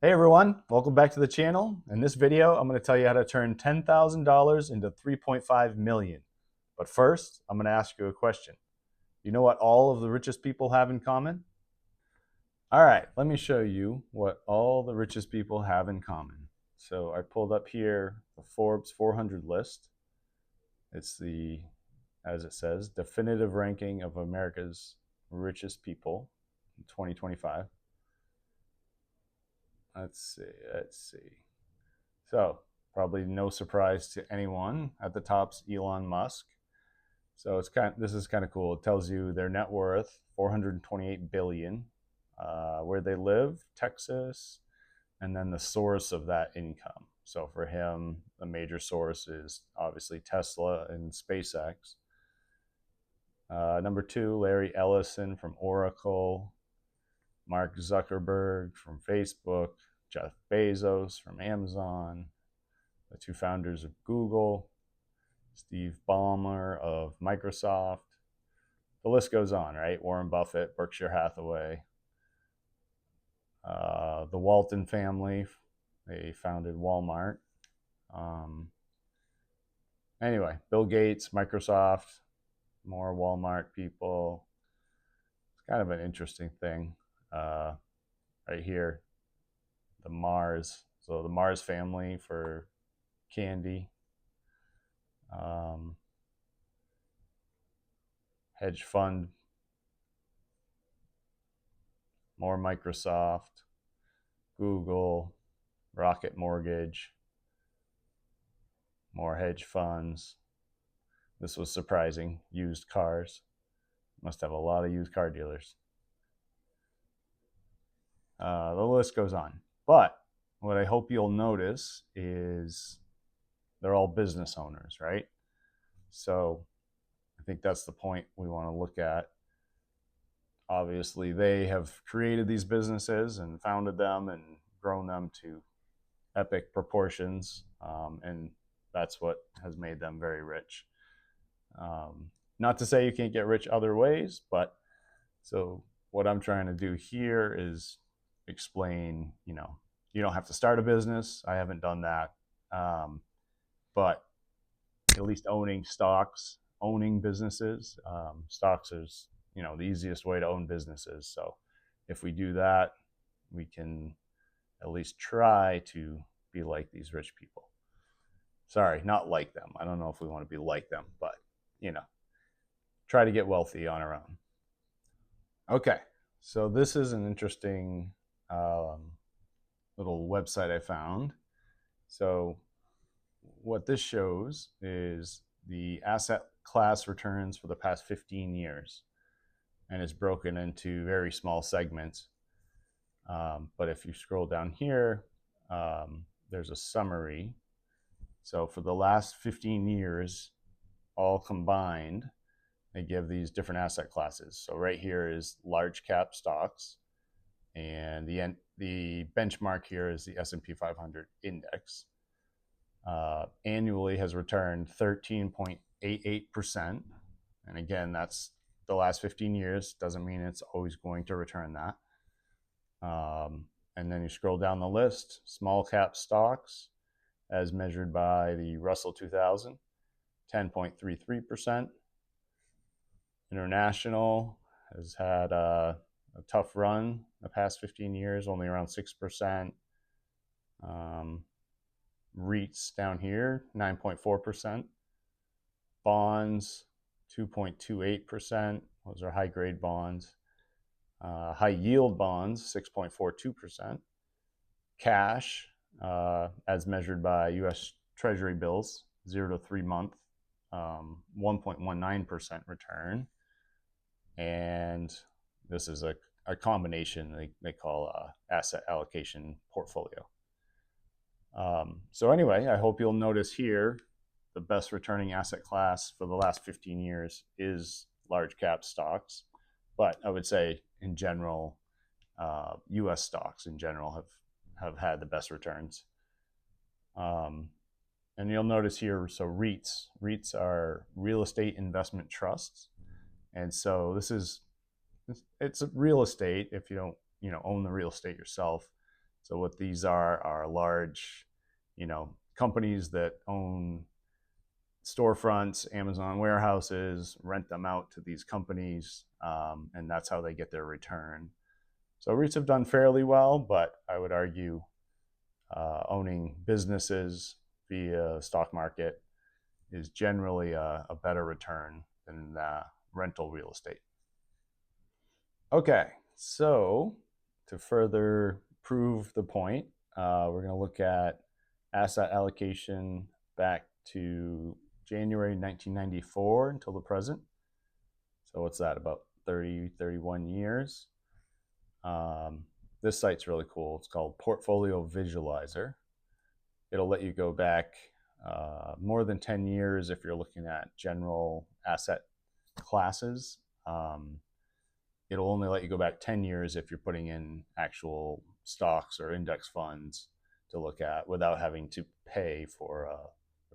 Hey everyone, welcome back to the channel. In this video, I'm going to tell you how to turn $10,000 into 3.5 million. But first, I'm going to ask you a question. You know what all of the richest people have in common? All right, let me show you what all the richest people have in common. So I pulled up here the Forbes 400 list. It's the, as it says, definitive ranking of America's richest people in 2025. Let's see. So probably no surprise to anyone. At the top's Elon Musk. So this is kind of cool. It tells you their net worth, 428 billion, where they live, Texas, and then the source of that income. So for him, the major source is obviously Tesla and SpaceX. Number two, Larry Ellison from Oracle, Mark Zuckerberg from Facebook, Jeff Bezos from Amazon, the two founders of Google, Steve Ballmer of Microsoft. The list goes on, right? Warren Buffett, Berkshire Hathaway, the Walton family, they founded Walmart. Anyway, Bill Gates, Microsoft, more Walmart people. It's kind of an interesting thing. Right here, the Mars. So the Mars family for candy. Hedge fund, more Microsoft, Google, Rocket Mortgage, more hedge funds. This was surprising. Used cars. Must have a lot of used car dealers. The list goes on. But what I hope you'll notice is they're all business owners, right? So I think that's the point we want to look at. Obviously, they have created these businesses and founded them and grown them to epic proportions, and that's what has made them very rich. Not to say you can't get rich other ways, but so what I'm trying to do here is explain, you don't have to start a business. I haven't done that. But at least owning stocks, owning businesses, stocks is, the easiest way to own businesses. So if we do that, we can at least try to be like these rich people. Sorry, not like them. I don't know if we want to be like them, but, try to get wealthy on our own. Okay, so this is an interesting little website I found. So what this shows is the asset class returns for the past 15 years. And it's broken into very small segments. But if you scroll down here, there's a summary. So for the last 15 years, all combined, they give these different asset classes. So right here is large cap stocks, and the benchmark here is the S&P 500 index. Annually has returned 13.88%. And again, that's the last 15 years. Doesn't mean it's always going to return that. And then you scroll down the list, small cap stocks as measured by the Russell 2000, 10.33%. International has had a tough run the past 15 years, only around 6%. REITs down here, 9.4%. Bonds, 2.28%. Those are high grade bonds. High yield bonds, 6.42%. Cash, as measured by US Treasury bills, 0 to 3 month, 1.19% return. And this is a combination they call asset allocation portfolio. So anyway, I hope you'll notice here the best returning asset class for the last 15 years is large cap stocks. But I would say in general, US stocks in general have had the best returns. And you'll notice here, so REITs are real estate investment trusts. And so it's real estate if you don't, own the real estate yourself. So what these are large, companies that own storefronts, Amazon warehouses, rent them out to these companies, and that's how they get their return. So REITs have done fairly well, but I would argue owning businesses via stock market is generally a better return than rental real estate. Okay, so to further prove the point, we're going to look at asset allocation back to January 1994 until the present. So what's that, about 30, 31 years? This site's really cool. It's called Portfolio Visualizer. It'll let you go back more than 10 years if you're looking at general asset classes. It'll only let you go back 10 years if you're putting in actual stocks or index funds to look at without having to pay for a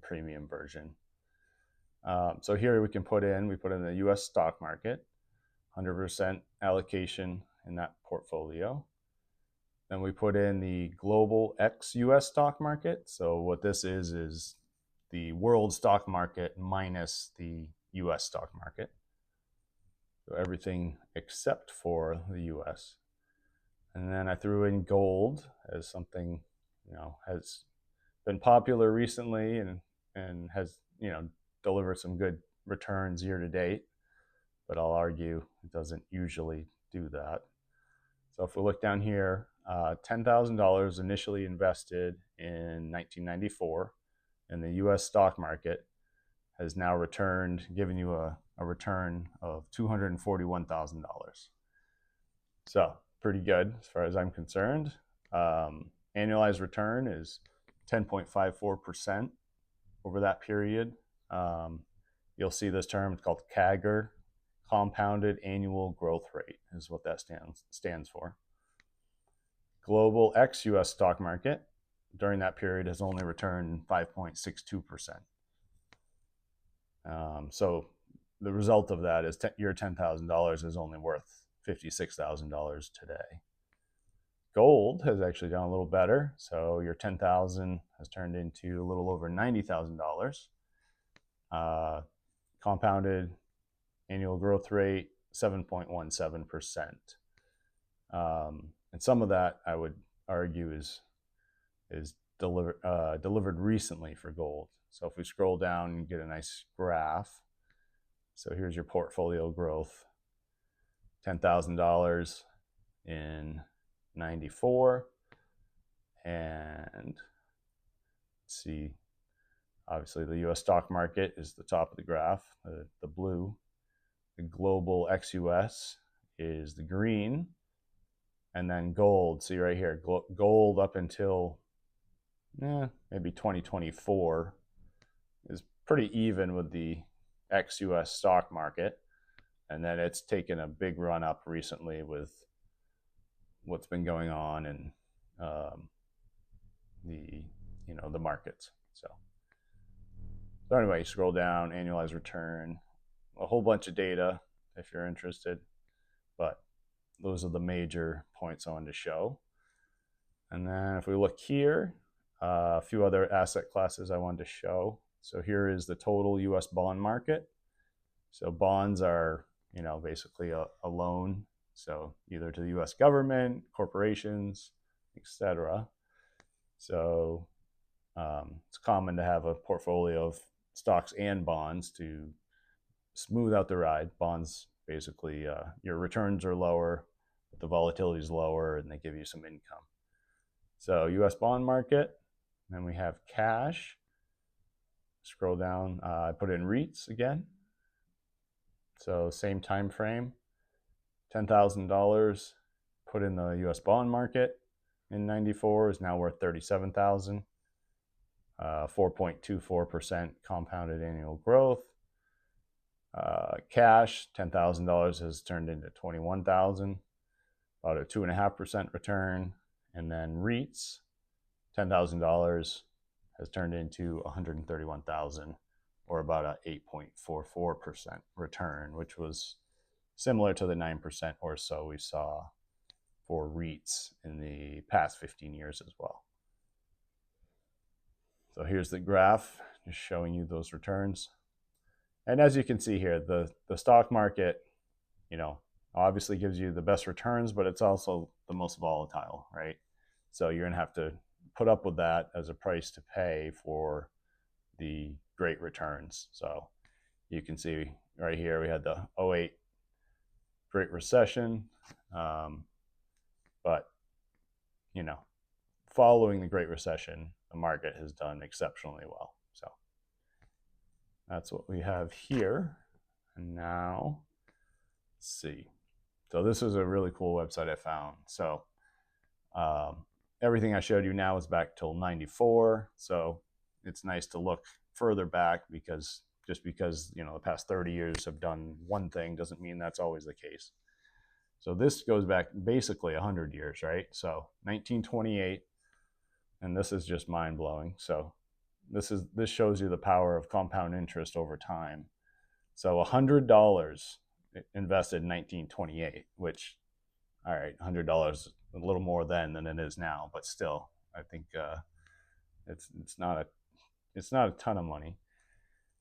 premium version. So here we put in the US stock market, 100% allocation in that portfolio. Then we put in the global ex-US stock market. So what this is the world stock market minus the US stock market. So everything except for the US. And then I threw in gold as something, has been popular recently and has, delivered some good returns year to date. But I'll argue it doesn't usually do that. So if we look down here, $10,000 initially invested in 1994 in the US stock market has now given you a return of $241,000. So pretty good as far as I'm concerned. Annualized return is 10.54% over that period. You'll see this term, it's called CAGR, compounded annual growth rate is what that stands for. Global ex-US stock market during that period has only returned 5.62%. So the result of that is your $10,000 is only worth $56,000 today. Gold has actually done a little better. So your $10,000 has turned into a little over $90,000. Compounded annual growth rate, 7.17%. And some of that I would argue is delivered recently for gold. So if we scroll down and get a nice graph, so here's your portfolio growth, $10,000 in 94, and see, obviously the US stock market is the top of the graph, the blue. The global ex-US is the green, and then gold, see right here, gold up until maybe 2024 is pretty even with the ex-US stock market, and then it's taken a big run up recently with what's been going on in the markets. So anyway, scroll down, annualized return, a whole bunch of data if you're interested, but those are the major points I wanted to show. And then if we look here, a few other asset classes I wanted to show. So here is the total US bond market. So bonds are, basically a loan. So either to the US government, corporations, etc. So it's common to have a portfolio of stocks and bonds to smooth out the ride. Bonds, basically, your returns are lower, but the volatility is lower, and they give you some income. So US bond market, then we have cash. Scroll down, I put in REITs again. So same time frame, $10,000 put in the US bond market in 94 is now worth $37,000. 4.24% compounded annual growth. Cash, $10,000 has turned into $21,000, about a 2.5% return. And then REITs, $10,000 has turned into $131,000, or about a 8.44% return, which was similar to the 9% or so we saw for REITs in the past 15 years as well. So here's the graph, just showing you those returns. And as you can see here, the stock market, obviously gives you the best returns, but it's also the most volatile, right? So you're gonna have to put up with that as a price to pay for the great returns. So you can see right here, we had the 08 Great Recession, but following the Great Recession, the market has done exceptionally well. So that's what we have here. And now, let's see. So this is a really cool website I found. So everything I showed you now is back till 94. So it's nice to look further back, because just because the past 30 years have done one thing doesn't mean that's always the case. So this goes back basically 100 years, right? So 1928, and this is just mind-blowing. So this shows you the power of compound interest over time. So $100 invested in 1928, which, all right, $100 a little more then than it is now, but still, I think it's not a ton of money.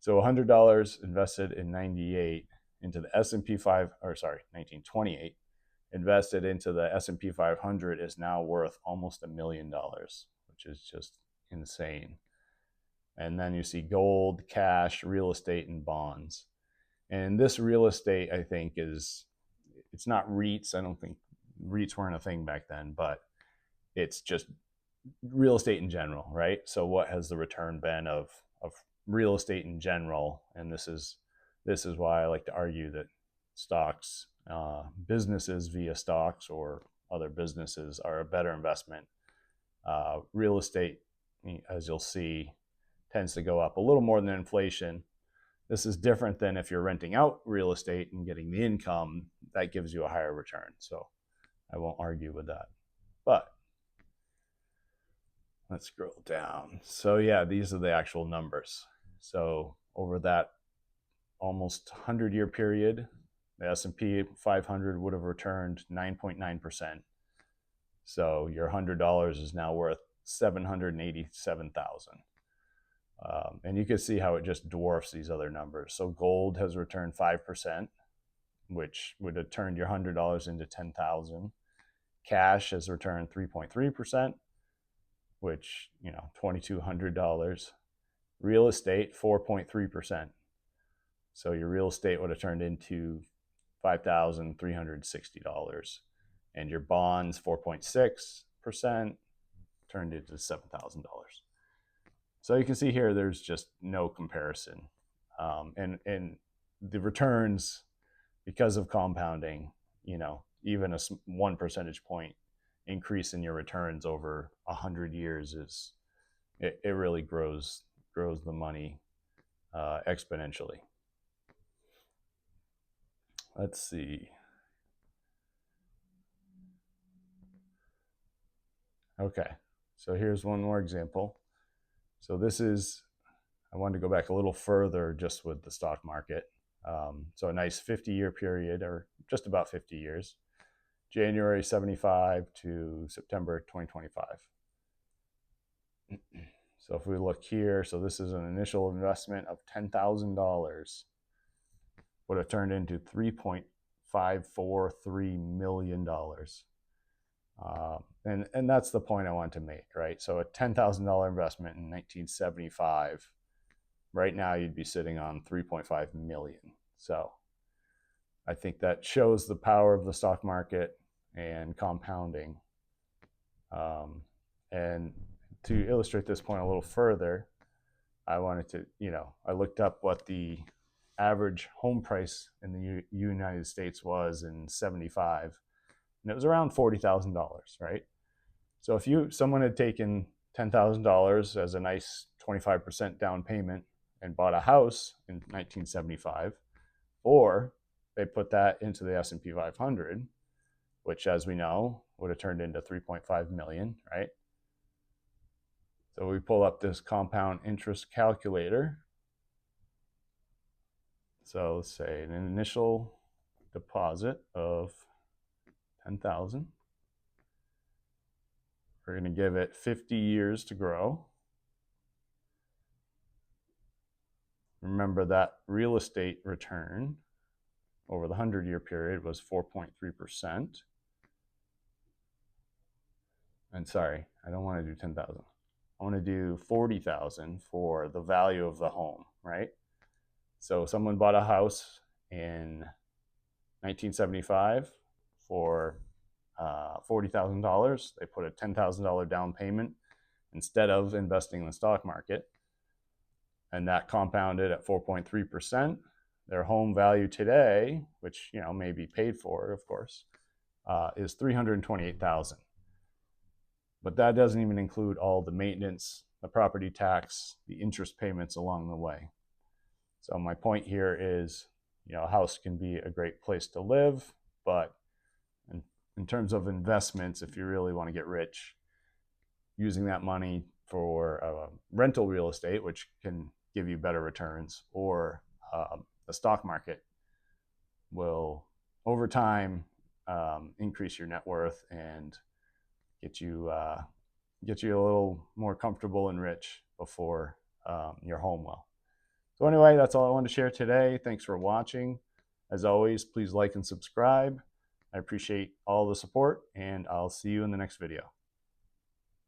So $100 invested in 98 into the S&P 1928 invested into the S&P 500 is now worth almost $1 million, which is just insane. And then you see gold, cash, real estate, and bonds. And this real estate, I think, it's not REITs. I don't think REITs weren't a thing back then, but it's just real estate in general, right? So what has the return been of real estate in general? And this is why I like to argue that stocks, businesses via stocks or other businesses, are a better investment. Real estate, as you'll see, tends to go up a little more than inflation. This is different than if you're renting out real estate and getting the income that gives you a higher return. So I won't argue with that. But let's scroll down. So yeah, these are the actual numbers. So over that almost 100-year period, the S&P 500 would have returned 9.9%. So your $100 is now worth $787,000. And you can see how it just dwarfs these other numbers. So gold has returned 5%, which would have turned your $100 into $10,000. Cash has returned 3.3%, which, $2,200. Real estate, 4.3%. So your real estate would have turned into $5,360. And your bonds, 4.6%, turned into $7,000. So you can see here, there's just no comparison. And the returns, because of compounding, even a 1 percentage point increase in your returns over 100 years it really grows the money exponentially. Let's see. Okay, so here's one more example. So I wanted to go back a little further just with the stock market. So a nice 50-year period, or just about 50 years, January 75 to September 2025. So if we look here, so this is an initial investment of $10,000, would have turned into $3.543 million. And that's the point I want to make, right? So a $10,000 investment in 1975, right now you'd be sitting on 3.5 million. So I think that shows the power of the stock market and compounding. And to illustrate this point a little further, I wanted to, I looked up what the average home price in the United States was in 75, and it was around $40,000, right? So if someone had taken $10,000 as a nice 25% down payment and bought a house in 1975, or they put that into the S&P 500, which, as we know, would have turned into 3.5 million, right? So we pull up this compound interest calculator. So let's say an initial deposit of 10,000. We're going to give it 50 years to grow. Remember that real estate return over the 100-year period was 4.3%. And sorry, I don't want to do 10,000. I want to do 40,000 for the value of the home, right? So someone bought a house in 1975 for $40,000. They put a $10,000 down payment instead of investing in the stock market, and that compounded at 4.3%. Their home value today, which may be paid for, of course, is $328,000. But that doesn't even include all the maintenance, the property tax, the interest payments along the way. So my point here is, a house can be a great place to live, but in terms of investments, if you really want to get rich, using that money for rental real estate, which can give you better returns, or the stock market will, over time, increase your net worth and get you a little more comfortable and rich before your home will. So anyway, that's all I wanted to share today. Thanks for watching. As always, please like and subscribe. I appreciate all the support, and I'll see you in the next video.